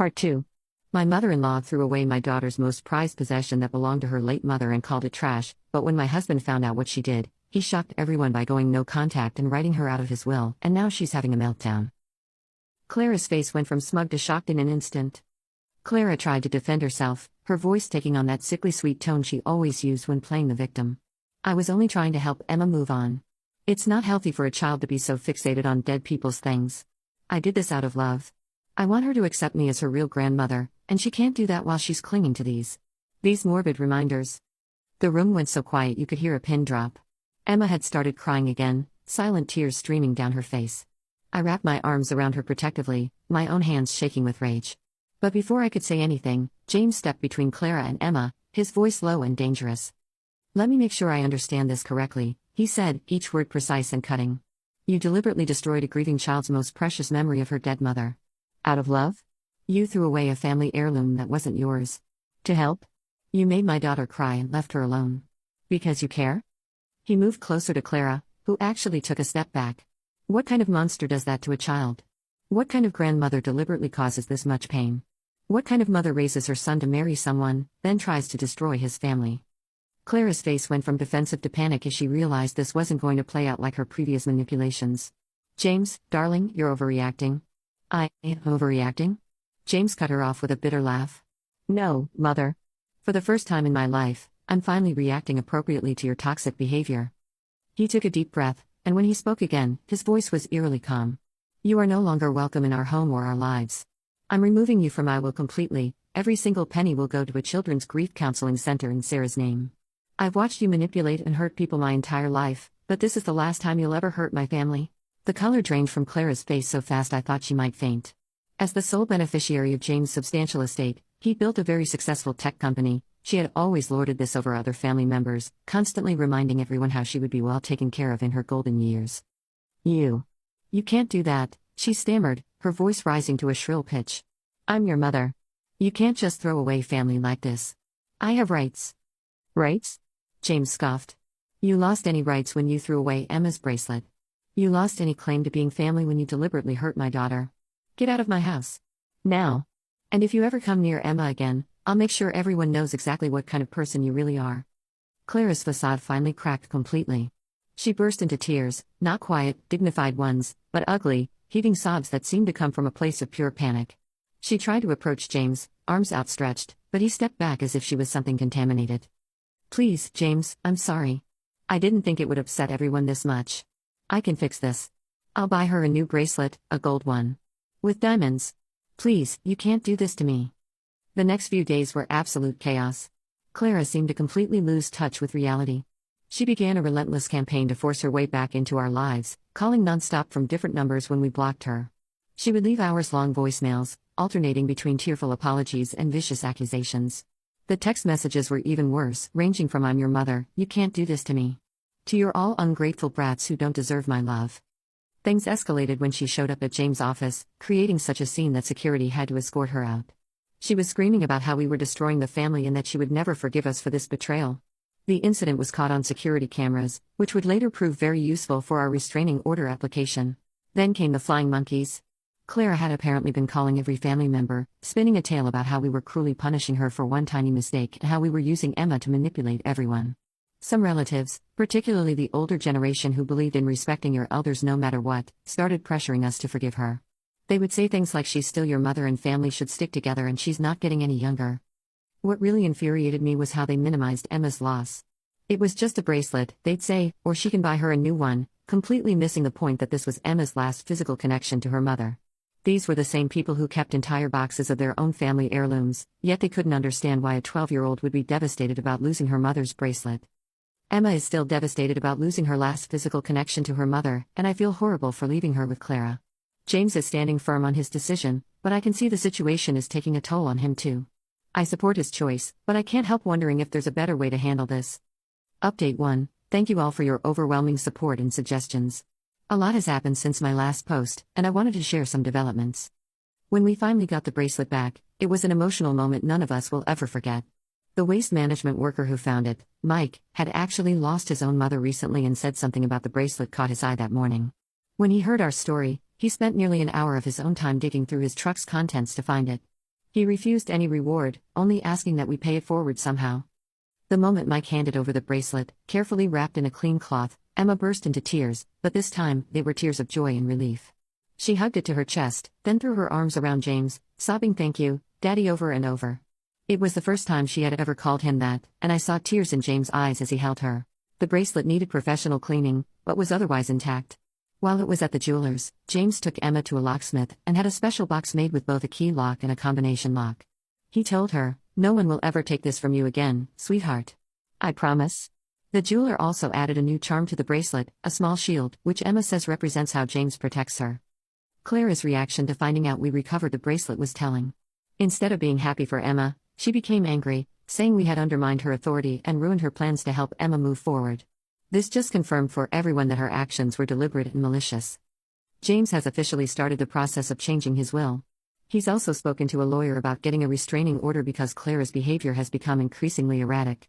Part 2. My mother-in-law threw away my daughter's most prized possession that belonged to her late mother and called it trash, but when my husband found out what she did, he shocked everyone by going no contact and writing her out of his will, and now she's having a meltdown. Clara's face went from smug to shocked in an instant. Clara tried to defend herself, her voice taking on that sickly sweet tone she always used when playing the victim. I was only trying to help Emma move on. It's not healthy for a child to be so fixated on dead people's things. I did this out of love. I want her to accept me as her real grandmother, and she can't do that while she's clinging to these morbid reminders. The room went so quiet you could hear a pin drop. Emma had started crying again, silent tears streaming down her face. I wrapped my arms around her protectively, my own hands shaking with rage. But before I could say anything, James stepped between Clara and Emma, his voice low and dangerous. "Let me make sure I understand this correctly," he said, each word precise and cutting. "You deliberately destroyed a grieving child's most precious memory of her dead mother. Out of love? You threw away a family heirloom that wasn't yours. To help? You made my daughter cry and left her alone. Because you care?" He moved closer to Clara, who actually took a step back. What kind of monster does that to a child? What kind of grandmother deliberately causes this much pain? What kind of mother raises her son to marry someone, then tries to destroy his family? Clara's face went from defensive to panic as she realized this wasn't going to play out like her previous manipulations. "James, darling, you're overreacting." "I ain't overreacting?" James cut her off with a bitter laugh. "No, mother. For the first time in my life, I'm finally reacting appropriately to your toxic behavior." He took a deep breath, and when he spoke again, his voice was eerily calm. "You are no longer welcome in our home or our lives. I'm removing you from my will completely. Every single penny will go to a children's grief counseling center in Sarah's name. I've watched you manipulate and hurt people my entire life, but this is the last time you'll ever hurt my family." The color drained from Clara's face so fast I thought she might faint. As the sole beneficiary of James' substantial estate, he built a very successful tech company. She had always lorded this over other family members, constantly reminding everyone how she would be well taken care of in her golden years. You can't do that," she stammered, her voice rising to a shrill pitch. "I'm your mother. You can't just throw away family like this. I have rights." "Rights?" James scoffed. "You lost any rights when you threw away Emma's bracelet. You lost any claim to being family when you deliberately hurt my daughter. Get out of my house. Now. And if you ever come near Emma again, I'll make sure everyone knows exactly what kind of person you really are." Clara's facade finally cracked completely. She burst into tears, not quiet, dignified ones, but ugly, heaving sobs that seemed to come from a place of pure panic. She tried to approach James, arms outstretched, but he stepped back as if she was something contaminated. "Please, James, I'm sorry. I didn't think it would upset everyone this much. I can fix this. I'll buy her a new bracelet, a gold one. With diamonds. Please, you can't do this to me." The next few days were absolute chaos. Clara seemed to completely lose touch with reality. She began a relentless campaign to force her way back into our lives, calling nonstop from different numbers when we blocked her. She would leave hours-long voicemails, alternating between tearful apologies and vicious accusations. The text messages were even worse, ranging from "I'm your mother, you can't do this to me," to "you're all ungrateful brats who don't deserve my love." Things escalated when she showed up at James' office, creating such a scene that security had to escort her out. She was screaming about how we were destroying the family and that she would never forgive us for this betrayal. The incident was caught on security cameras, which would later prove very useful for our restraining order application. Then came the flying monkeys. Clara had apparently been calling every family member, spinning a tale about how we were cruelly punishing her for one tiny mistake and how we were using Emma to manipulate everyone. Some relatives, particularly the older generation who believed in respecting your elders no matter what, started pressuring us to forgive her. They would say things like "she's still your mother and family should stick together and she's not getting any younger." What really infuriated me was how they minimized Emma's loss. "It was just a bracelet," they'd say, "or she can buy her a new one," completely missing the point that this was Emma's last physical connection to her mother. These were the same people who kept entire boxes of their own family heirlooms, yet they couldn't understand why a 12-year-old would be devastated about losing her mother's bracelet. Emma is still devastated about losing her last physical connection to her mother, and I feel horrible for leaving her with Clara. James is standing firm on his decision, but I can see the situation is taking a toll on him too. I support his choice, but I can't help wondering if there's a better way to handle this. Update 1. Thank you all for your overwhelming support and suggestions. A lot has happened since my last post, and I wanted to share some developments. When we finally got the bracelet back, it was an emotional moment none of us will ever forget. The waste management worker who found it, Mike, had actually lost his own mother recently and said something about the bracelet caught his eye that morning. When he heard our story, he spent nearly an hour of his own time digging through his truck's contents to find it. He refused any reward, only asking that we pay it forward somehow. The moment Mike handed over the bracelet, carefully wrapped in a clean cloth, Emma burst into tears, but this time, they were tears of joy and relief. She hugged it to her chest, then threw her arms around James, sobbing "Thank you, Daddy" over and over. It was the first time she had ever called him that, and I saw tears in James' eyes as he held her. The bracelet needed professional cleaning, but was otherwise intact. While it was at the jeweler's, James took Emma to a locksmith and had a special box made with both a key lock and a combination lock. He told her, "No one will ever take this from you again, sweetheart. I promise." The jeweler also added a new charm to the bracelet, a small shield, which Emma says represents how James protects her. Clara's reaction to finding out we recovered the bracelet was telling. Instead of being happy for Emma, she became angry, saying we had undermined her authority and ruined her plans to help Emma move forward. This just confirmed for everyone that her actions were deliberate and malicious. James has officially started the process of changing his will. He's also spoken to a lawyer about getting a restraining order because Clara's behavior has become increasingly erratic.